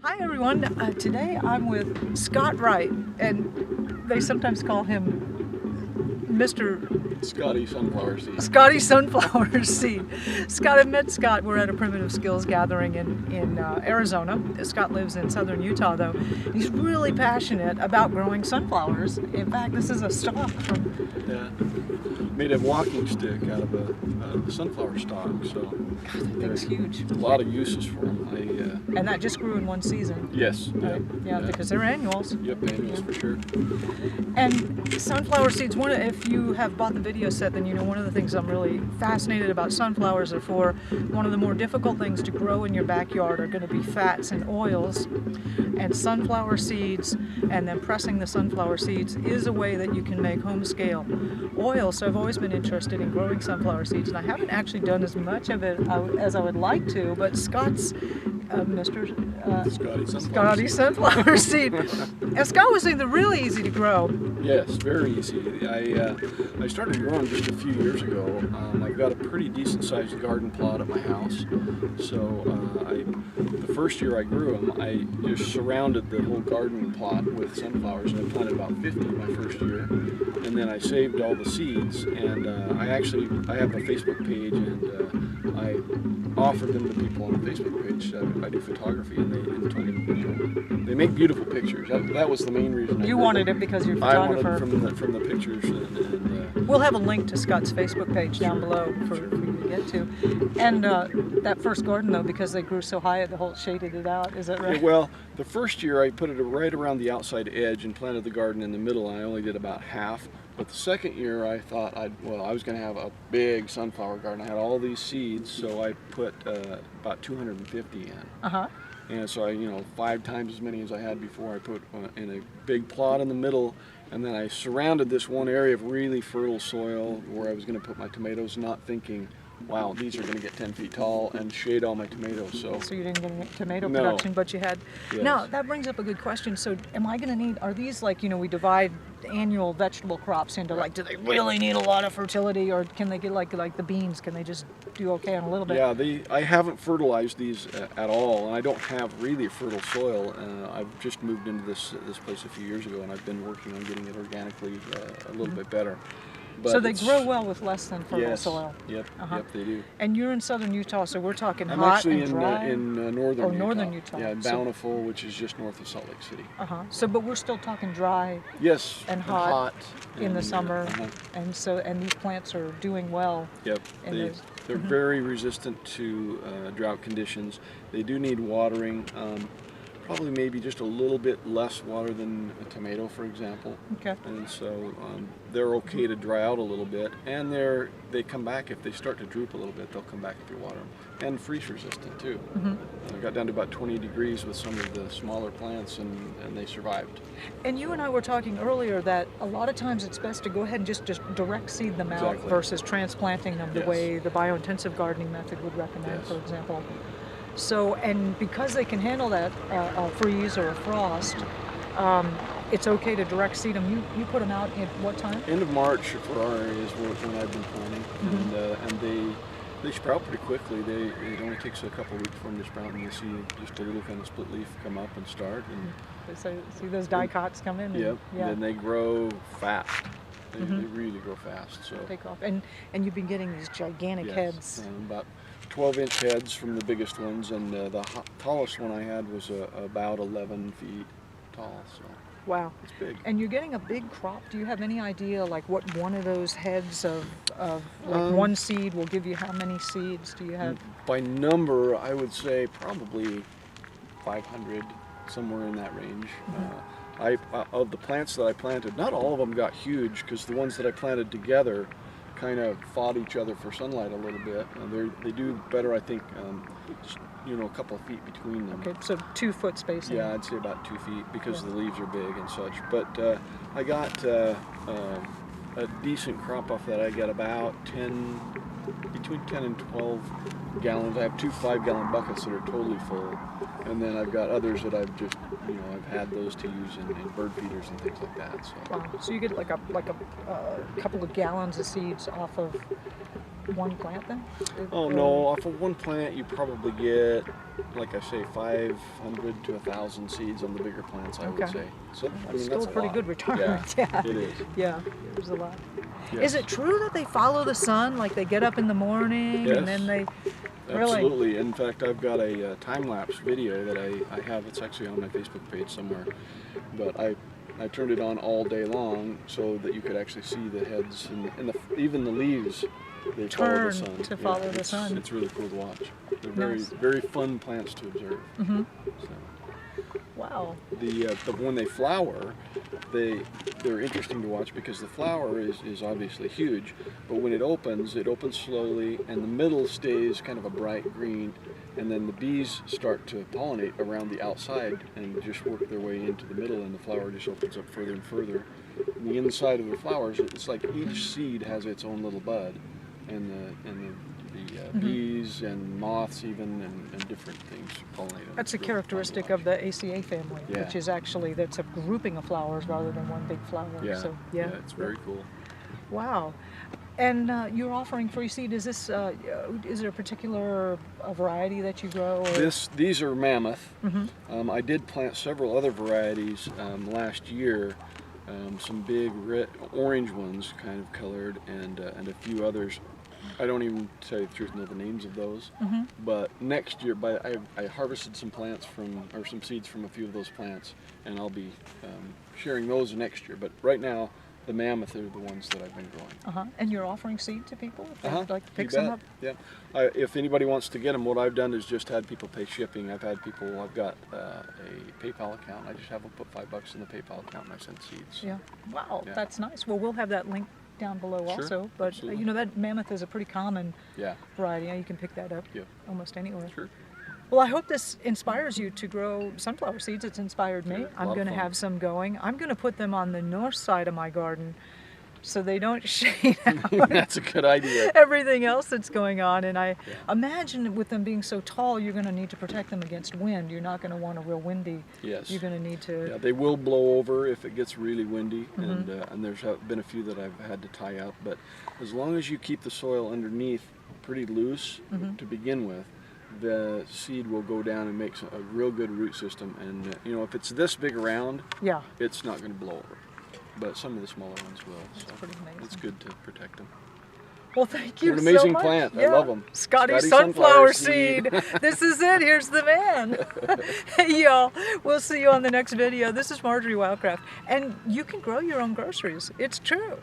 Hi everyone, today I'm with Scott Wright, and they sometimes call him Mr. Scotty Sunflowerseed. Scotty Sunflowerseed. Scott, I've met Scott. We're at a primitive skills gathering in Arizona. Scott lives in southern Utah though. He's really passionate about growing sunflowers. In fact, this is a stalk from... Yeah. Made a walking stick out of a sunflower stalk, so God, that thing's huge. a lot of uses for them. And that just grew in one season. Yes. Right? Yeah, because they're annuals. Yep, annuals for sure. And sunflower seeds, if you have bought the video set, then you know one of the things I'm really fascinated about sunflowers are for one of the more difficult things to grow in your backyard are going to be fats and oils. And sunflower seeds, and then pressing the sunflower seeds is a way that you can make home scale oil. So I've always been interested in growing sunflower seeds, and I haven't actually done as much of it as I would like to, but Scott's Scotty Sunflowerseed. And Scott was saying they're really easy to grow. Yes, very easy. I started growing just a few years ago. I've got a pretty decent sized garden plot at my house. So the first year I grew them, I just surrounded the whole garden plot with sunflowers, and I planted about 50 my first year. And then I saved all the seeds, and I have a Facebook page, and I offered them to people on the Facebook page. I do photography, and they make beautiful pictures. That was the main reason. You wanted it because you're a photographer. I wanted it from the pictures. And we'll have a link to Scott's Facebook page down below for you to get to. And that first garden, though, because they grew so high, the whole shaded it out. Is that right? Well, the first year I put it right around the outside edge and planted the garden in the middle, and I only did about half. But the second year I thought I was going to have a big sunflower garden. I had all these seeds, so I put about 250 in. Uh-huh. And so 5 times as many as I had before. I put in a big plot in the middle, and then I surrounded this one area of really fertile soil where I was going to put my tomatoes, not thinking, wow, these are going to get 10 feet tall and shade all my tomatoes. So you didn't get any tomato production, but you had... Yes. Now, that brings up a good question. So am I going to need... Are these like, we divide annual vegetable crops into do they really need a lot of fertility, or can they get like the beans? Can they just do okay on a little bit? Yeah, I haven't fertilized these at all, and I don't have really fertile soil. I've just moved into this place a few years ago, and I've been working on getting it organically a little bit better. But so they grow well with less than fertile soil. Yep, yep, they do. And you're in southern Utah, so we're talking I'm hot actually and dry. in northern Utah. Northern Utah. Yeah, Bountiful, which is just north of Salt Lake City. So, but we're still talking dry. Yes. And hot in the summer, and these plants are doing well. Yep. They're very resistant to drought conditions. They do need watering. Probably maybe just a little bit less water than a tomato, for example. Okay. And so they're okay to dry out a little bit, and they come back if they start to droop a little bit. They'll come back if you water them, and freeze resistant too. I got down to about 20 degrees with some of the smaller plants, and they survived. And you and I were talking earlier that a lot of times it's best to go ahead and just direct seed them out versus transplanting them the way the biointensive gardening method would recommend, for example. So, and because they can handle that a freeze or a frost, it's okay to direct seed them. You put them out at what time? End of March for our area is when I've been planting, and they sprout pretty quickly. It only takes a couple of weeks for them to sprout, and you see just a little kind of split leaf come up and start. And see those dicots come in? Yep. Yeah. And they grow fast. They really grow fast. So take off. And you've been getting these gigantic heads. About 12-inch heads from the biggest ones, and the tallest one I had was about 11 feet tall. So wow, it's big. And you're getting a big crop. Do you have any idea like what one of those heads of one seed will give you? How many seeds do you have? By number, I would say probably 500, somewhere in that range. Of the plants that I planted, not all of them got huge, because the ones that I planted together kind of fought each other for sunlight a little bit. They do better, I think, a couple of feet between them. Okay, so 2 foot spacing. Yeah, I'd say about 2 feet, because the leaves are big and such. But I got a decent crop off that. I got about between 10 and 12 gallons. I have 2 5-gallon buckets that are totally full, and then I've got others that I've just, I've had those to use in bird feeders and things like that. So. Wow. So you get like a couple of gallons of seeds off of one plant then? Oh no, off of one plant you probably get, like I say, 500 to 1,000 seeds on the bigger plants, I would say. So I mean, Still that's a pretty good return. Yeah, it is. Yeah, there's a lot. Yes. Is it true that they follow the sun? Like they get up in the morning and then they... Really? Absolutely. In fact, I've got a time-lapse video that I have. It's actually on my Facebook page somewhere. But I turned it on all day long so that you could actually see the heads and even the leaves. They follow the sun. To follow the sun. It's really cool to watch. They're very, Nice. very fun plants to observe. Mm-hmm. So. Wow. When they flower, they're interesting to watch because the flower is obviously huge, but when it opens slowly, and the middle stays kind of a bright green, and then the bees start to pollinate around the outside and just work their way into the middle, and the flower just opens up further and further. And the inside of the flowers, it's like each seed has its own little bud, and the bees and moths even and different things pollinate them. That's a characteristic of the ACA family, Yeah. which is actually, that's a grouping of flowers rather than one big flower. Yeah, So, yeah, it's very cool. Wow. And you're offering free seed. Is this, is there a particular variety that you grow? Or? These are mammoth. Mm-hmm. I did plant several other varieties last year, some big red, orange ones kind of colored, and a few others. I don't even, to tell you the truth, know the names of those. Mm-hmm. But next year, I harvested some some seeds from a few of those plants, and I'll be sharing those next year. But right now, the mammoth are the ones that I've been growing. And you're offering seed to people if they'd like to pick You some bet. up? Yeah. If anybody wants to get them, what I've done is just had people pay shipping. I've got a PayPal account. I just have them put $5 in the PayPal account, and I send seeds. Yeah. Wow, Yeah. that's nice. Well, we'll have that link down below Sure, also. But absolutely. you know, that mammoth is a pretty common Yeah. variety. You can pick that up Yeah. almost anywhere. Sure. Well, I hope this inspires you to grow sunflower seeds. It's inspired me. Yeah, a I'm lot of going to fun. have some going. I'm going to put them on the north side of my garden so they don't shade out That's a good idea. everything else that's going on. And I imagine with them being so tall, you're going to need to protect them against wind. You're not going to want a real windy. Yes. You're going to need to... Yeah, they will blow over if it gets really windy, and there's been a few that I've had to tie up. But as long as you keep the soil underneath pretty loose to begin with, the seed will go down and make a real good root system. And you know, if it's this big around, Yeah. it's not going to blow over. But some of the smaller ones will. So pretty amazing. it's good to protect them. Well, thank you They're an amazing so much. plant. I love 'em. Scotty Scotty Sunflowerseed. This is it. Here's the man. Hey, y'all. We'll see you on the next video. This is Marjory Wildcraft. And you can grow your own groceries. It's true.